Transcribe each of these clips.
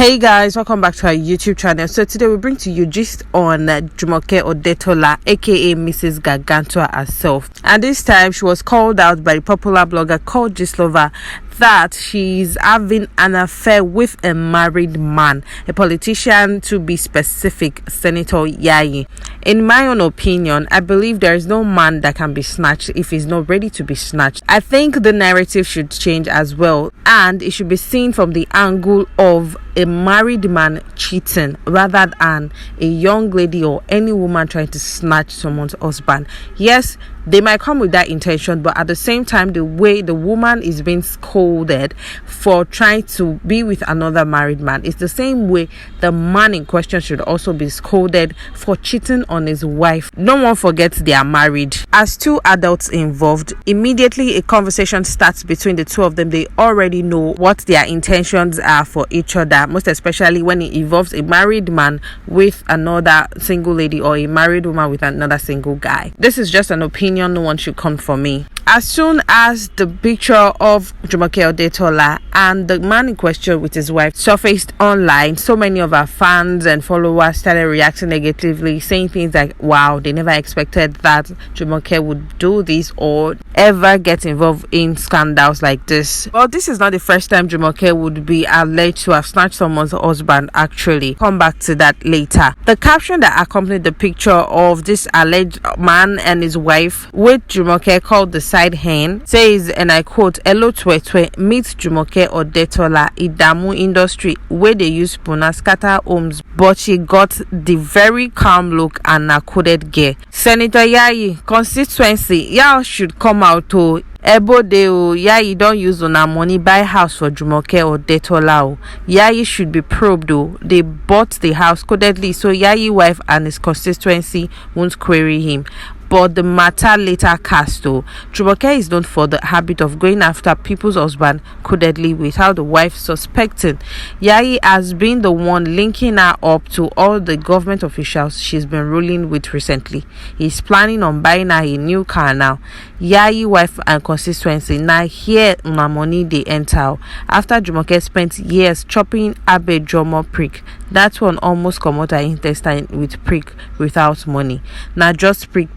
Hey guys, welcome back to our YouTube channel. So today we bring to you gist on Jumoke Odetola, aka Mrs. Gargantua herself. And this time she was called out by the popular blogger called Gislova that she's having an affair with a married man, a politician to be specific, Senator Yayi. In my own opinion, I believe there is no man that can be snatched if he's not ready to be snatched. I think the narrative should change as well, and it should be seen from the angle of a married man cheating rather than a young lady or any woman trying to snatch someone's husband. Yes, they might come with that intention, but at the same time, the way the woman is being scolded for trying to be with another married man is the same way the man in question should also be scolded for cheating on his wife. No one forgets they are married. As two adults involved, immediately a conversation starts between the two of them. They already know what their intentions are for each other, most especially when it involves a married man with another single lady or a married woman with another single guy. This is just an opinion. No one should come for me. As soon as the picture of Jumoke Odetola and the man in question with his wife surfaced online, so many of our fans and followers started reacting negatively, saying things like, wow, they never expected that Jumoke would do this or ever get involved in scandals like this. Well, this is not the first time Jumoke would be alleged to have snatched someone's husband, actually. Come back to that later. The caption that accompanied the picture of this alleged man and his wife with Jumoke called the side hen says, and I quote, "Hello Twetwe, meet Jumoke Odetola, Idamu industry where they use puna scatter homes, but she got the very calm look and a coded gear. Senator Yayi, constituency, y'all should come out to Ebo deo, Yayi don't use on our money buy house for Jumoke Odetola. Yayi should be probed though. They bought the house codedly, so Yayi wife and his constituency won't query him. But the matter later cast though. Jumoke is known for the habit of going after people's husband codedly without the wife suspecting. Yayi has been the one linking her up to all the government officials she's been ruling with recently. He's planning on buying her a new car now. Yayi wife and constituency now here my money they enter after Jumoke spent years chopping Abe Jomo prick. That one almost come out her intestine with prick without money. Now just prick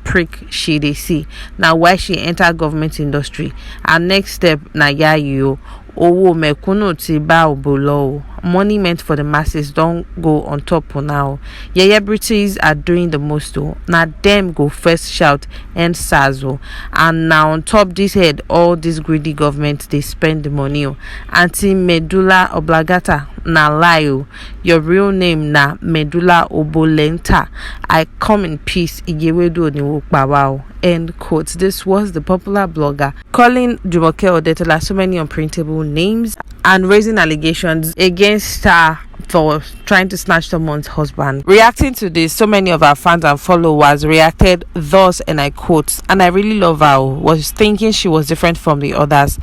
she they see. Now why she enter government industry. Our next step na Yayi owo mekuno ti ba obolo. Money meant for the masses don't go on top for now. Celebrities are doing the most though. Now them go first shout and sazo. And now on top this head, all this greedy government they spend the money. Anti medulla oblongata na lie. Your real name na medulla oblongata. I come in peace. Igewedu oniwokpawa. End quote. This was the popular blogger calling Jumoke Odetola so many unprintable names and raising allegations against her for trying to snatch someone's husband. Reacting to this, so many of our fans and followers reacted thus, and I quote, and I really love her, was thinking she was different from the others.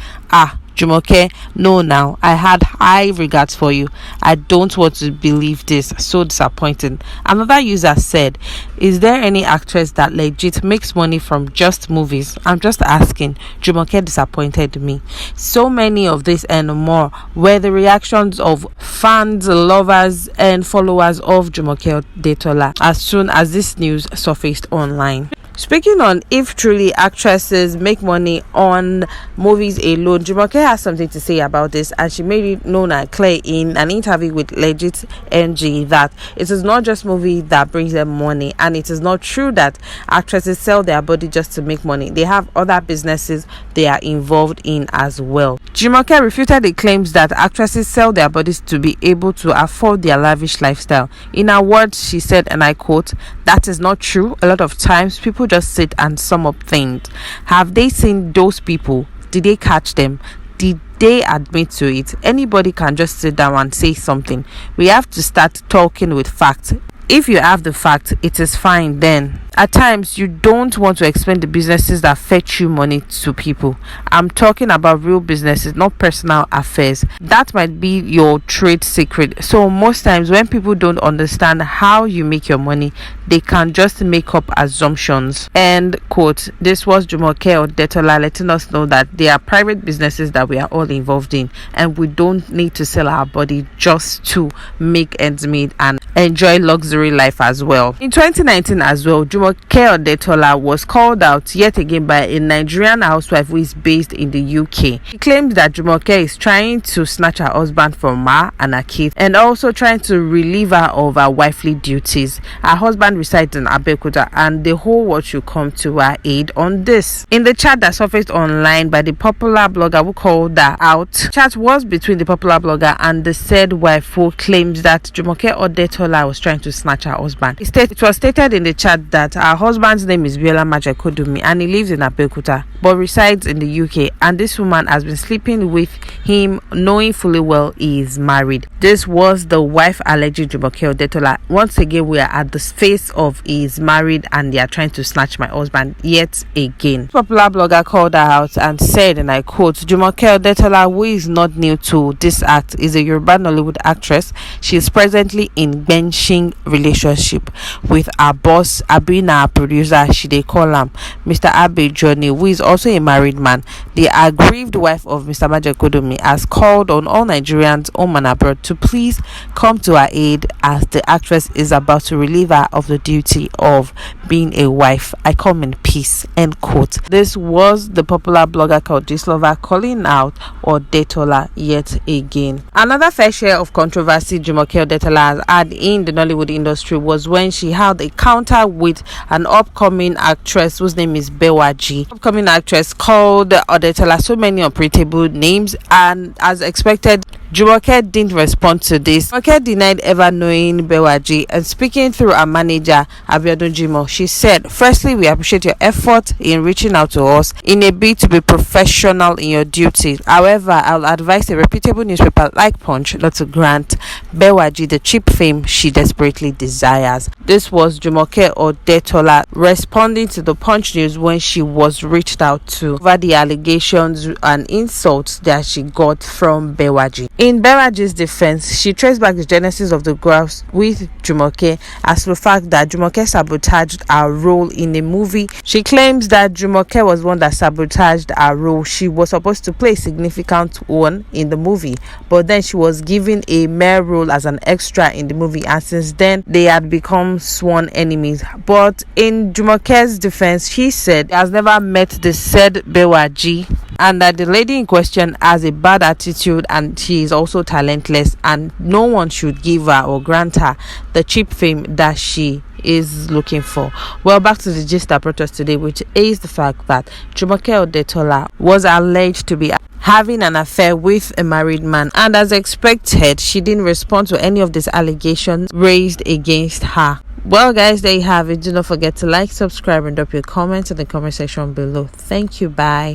Jumoke, no now, I had high regards for you. I don't want to believe this. So disappointing. Another user said, is there any actress that legit makes money from just movies? I'm just asking. Jumoke disappointed me. So many of this and more were the reactions of fans, lovers and followers of Jumoke Odetola as soon as this news surfaced online. Speaking on if truly actresses make money on movies alone, Jumoke has something to say about this, and she made it known and clear in an interview with Legit NG that it is not just movie that brings them money, and it is not true that actresses sell their body just to make money. They have other businesses they are involved in as well. Jumoke refuted the claims that actresses sell their bodies to be able to afford their lavish lifestyle. In her words, she said, and I quote, that is not true. A lot of times people just sit and sum up things. Have they seen those people? Did they catch them? Did they admit to it? Anybody can just sit down and say something. We have to start talking with facts. if you have the fact, it is fine. Then at times you don't want to explain the businesses that fetch you money to people. I'm talking about real businesses, not personal affairs. That might be your trade secret. So most times when people don't understand how you make your money, they can just make up assumptions. End quote. This was Jumoke Odetola letting us know that there are private businesses that we are all involved in, and we don't need to sell our body just to make ends meet and enjoy luxury life as well. In 2019 as well, Jumoke Odetola was called out yet again by a Nigerian housewife who is based in the UK. She claimed that Jumoke is trying to snatch her husband from her and her kids, and also trying to relieve her of her wifely duties. Her husband resides in IREKE, and the whole world should come to her aid on this. In the chat that surfaced online by the popular blogger who called her out, chat was between the popular blogger and the said wife who claims that Jumoke Odetola was trying to snatch her husband. It was stated in the chat that her husband's name is Bewaji and he lives in IREKE but resides in the UK, and this woman has been sleeping with him knowing fully well he is married. This was the wife alleging Jumoke Odetola. Once again, we are at the face of he is married and they are trying to snatch my husband yet again. Popular blogger called her out and said, and I quote, Jumoke Odetola, who is not new to this act, is a Yoruba Nollywood actress. She is presently in benching relationship with her boss, Abina, producer, she they call him Mr. Abe Johnny, who is also a married man. The aggrieved wife of Mr. Majekodomi has called on all Nigerians home and abroad to please come to her aid as the actress is about to relieve her of the duty of being a wife. I come in peace. End quote. This was the popular blogger called Gislova calling out Odetola yet again. Another fair share of controversy Jumoke Odetola has had in the Nollywood industry was when she held a counter with an upcoming actress whose name is Bewaji. Upcoming actress called Odetola so many unpredictable names, and as expected, Jumoke didn't respond to this. Jumoke denied ever knowing Bewaji, and speaking through her manager Abiodun Jimo, she said, firstly, we appreciate your effort in reaching out to us in a bid to be professional in your duties. However, I'll advise a reputable newspaper like Punch not to grant Bewaji the cheap fame she desperately desires. This was Jumoke Odetola responding to the Punch News when she was reached out to over the allegations and insults that she got from Bewaji. In Bewaji's defense, she traced back the genesis of the graph with Jumoke as to the fact that Jumoke sabotaged her role in a movie. She claims that Jumoke was one that sabotaged her role. She was supposed to play a significant one in the movie, but then she was given a mere role as an extra in the movie, and since then they had become sworn enemies. But in Jumoke's defense, she said he has never met the said Bewaji, and that the lady in question has a bad attitude and she is also talentless, and no one should give her or grant her the cheap fame that she is looking for. Well, back to the gist that brought us today, which is the fact that Jumoke Odetola was alleged to be having an affair with a married man, and as expected, she didn't respond to any of these allegations raised against her. Well guys, there you have it. Do not forget to like, subscribe, and drop your comments in the comment section below. Thank you. Bye.